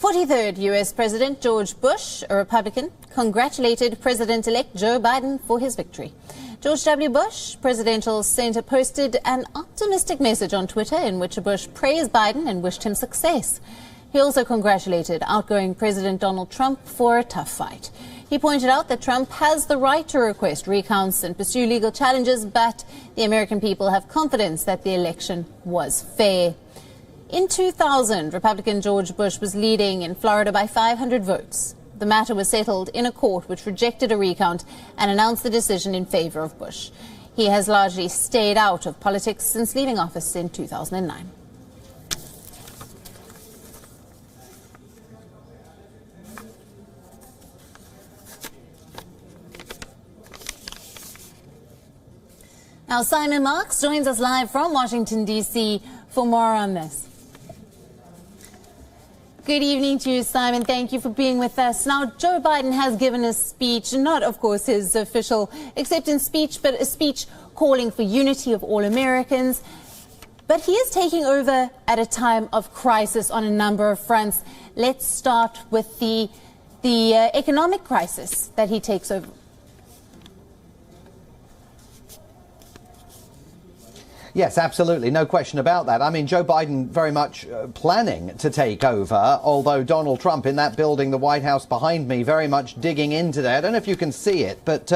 43rd U.S. President George Bush, a Republican, congratulated President-elect Joe Biden for his victory. George W. Bush, presidential center, posted an optimistic message on Twitter in which Bush praised Biden and wished him success. He also congratulated outgoing President Donald Trump for a tough fight. He pointed out that Trump has the right to request recounts and pursue legal challenges, but the American people have confidence that the election was fair. In 2000, Republican George Bush was leading in Florida by 500 votes. The matter was settled in a court which rejected a recount and announced the decision in favor of Bush. He has largely stayed out of politics since leaving office in 2009. Now, Simon Marks joins us live from Washington, D.C. for more on this. Good evening to you, Simon. Thank you for being with us. Now, Joe Biden has given a speech, not, of course, his official acceptance speech, but a speech calling for unity of all Americans. But he is taking over at a time of crisis on a number of fronts. Let's start with the economic crisis that he takes over. Yes, absolutely. No question about that. I mean, Joe Biden very much planning to take over, although Donald Trump in that building, the White House behind me, very much digging into that. I don't know if you can see it, but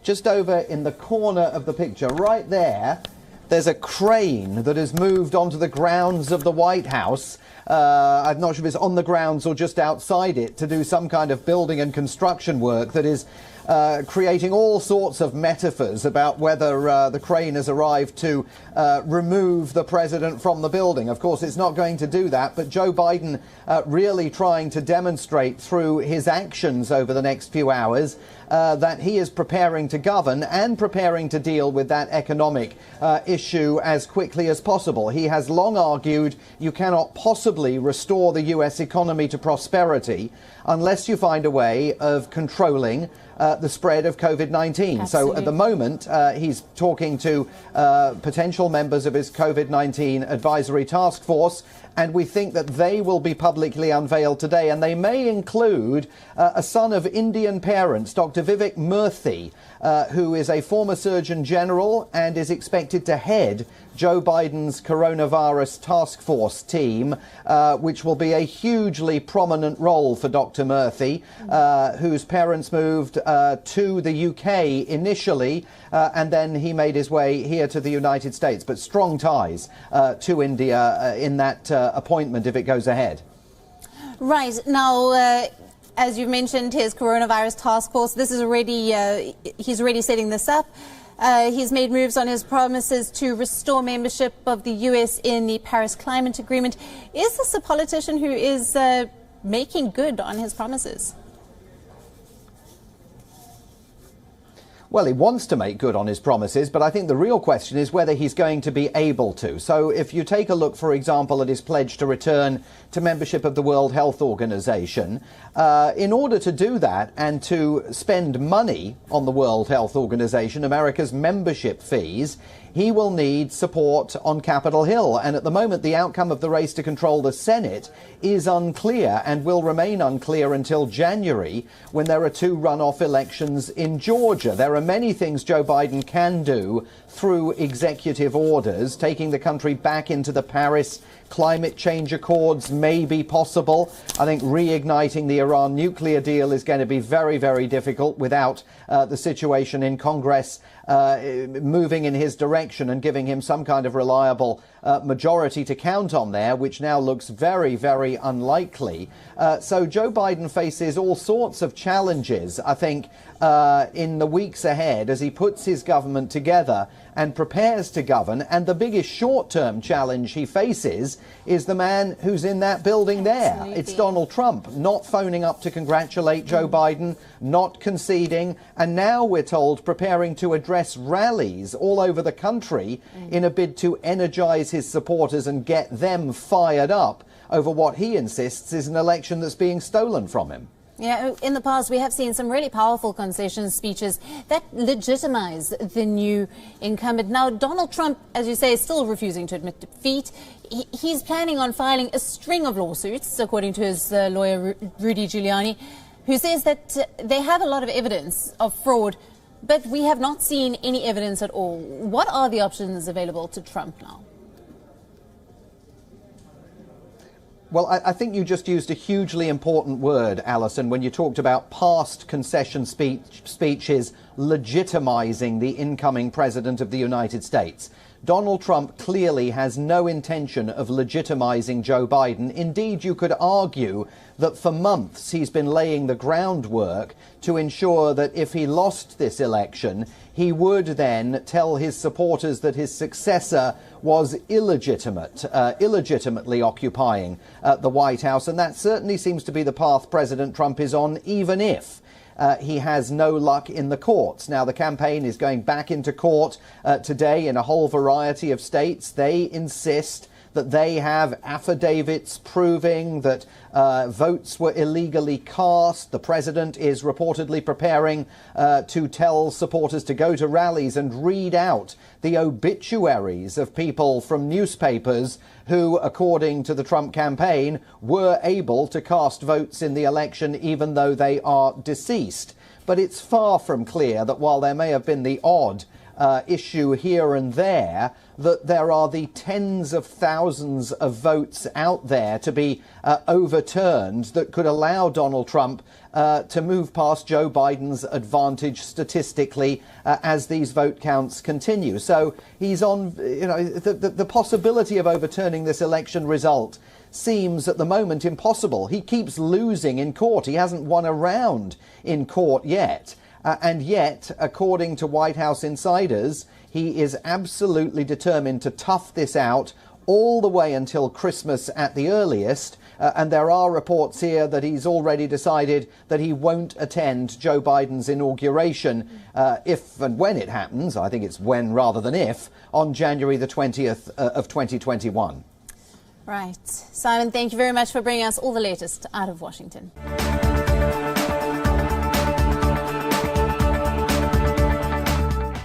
just over in the corner of the picture right there, there's a crane that has moved onto the grounds of the White House. I'm not sure if it's on the grounds or just outside it to do some kind of building and construction work that is creating all sorts of metaphors about whether the crane has arrived to remove the president from the building. Of course, it's not going to do that, but Joe Biden really trying to demonstrate through his actions over the next few hours that he is preparing to govern and preparing to deal with that economic issue as quickly as possible. He has long argued you cannot possibly restore the U.S. economy to prosperity unless you find a way of controlling the spread of COVID-19. So at the moment, he's talking to potential members of his COVID-19 advisory task force, and we think that they will be publicly unveiled today, and they may include a son of Indian parents, Dr. Vivek Murthy, who is a former Surgeon General and is expected to head Joe Biden's coronavirus task force team, which will be a hugely prominent role for Dr. Murthy, whose parents moved to the UK initially, and then he made his way here to the United States. But strong ties to India in that appointment if it goes ahead. Right. Now, as you've mentioned, his coronavirus task force, this is already, he's already setting this up. He's made moves on his promises to restore membership of the U.S. in the Paris Climate Agreement. Is this a politician who is making good on his promises? Well, he wants to make good on his promises, but I think the real question is whether he's going to be able to. So if you take a look, for example, at his pledge to return to membership of the World Health Organization, in order to do that and to spend money on the World Health Organization, America's membership fees, he will need support on Capitol Hill. And at the moment, the outcome of the race to control the Senate is unclear and will remain unclear until January, when there are two runoff elections in Georgia. There are many things Joe Biden can do through executive orders. Taking the country back into the Paris climate change accords may be possible. I think reigniting the Iran nuclear deal is going to be very, very difficult without the situation in Congress moving in his direction and giving him some kind of reliable majority to count on there, which now looks very, very unlikely. So Joe Biden faces all sorts of challenges, I think, in the weeks ahead as he puts his government together and prepares to govern. And the biggest short-term challenge he faces is the man who's in that building there. Absolutely. It's Donald Trump, not phoning up to congratulate Joe Biden, not conceding, and now we're told preparing to address rallies all over the country in a bid to energize his supporters and get them fired up over what he insists is an election that's being stolen from him. Yeah, in the past we have seen some really powerful concession speeches that legitimize the new incumbent. Now, Donald Trump, as you say, is still refusing to admit defeat. He's planning on filing a string of lawsuits, according to his lawyer, Rudy Giuliani, who says that they have a lot of evidence of fraud, but we have not seen any evidence at all. What are the options available to Trump now? Well, I think you just used a hugely important word, Alison, when you talked about past concession speeches legitimizing the incoming president of the United States. Donald Trump clearly has no intention of legitimizing Joe Biden. Indeed, you could argue that for months he's been laying the groundwork to ensure that if he lost this election, he would then tell his supporters that his successor was illegitimately occupying the White House. And that certainly seems to be the path President Trump is on, even if he has no luck in the courts. Now, the campaign is going back into court today in a whole variety of states. They insist that they have affidavits proving that votes were illegally cast. The president is reportedly preparing to tell supporters to go to rallies and read out the obituaries of people from newspapers who, according to the Trump campaign, were able to cast votes in the election even though they are deceased. But it's far from clear that while there may have been the odd issue here and there, that there are the tens of thousands of votes out there to be overturned that could allow Donald Trump to move past Joe Biden's advantage statistically as these vote counts continue. So he's on, the possibility of overturning this election result seems at the moment impossible. He keeps losing in court. He hasn't won a round in court yet. And yet, according to White House insiders, he is absolutely determined to tough this out all the way until Christmas at the earliest. And there are reports here that he's already decided that he won't attend Joe Biden's inauguration if and when it happens. I think it's when rather than if, on January the 20th of 2021. Right. Simon, thank you very much for bringing us all the latest out of Washington.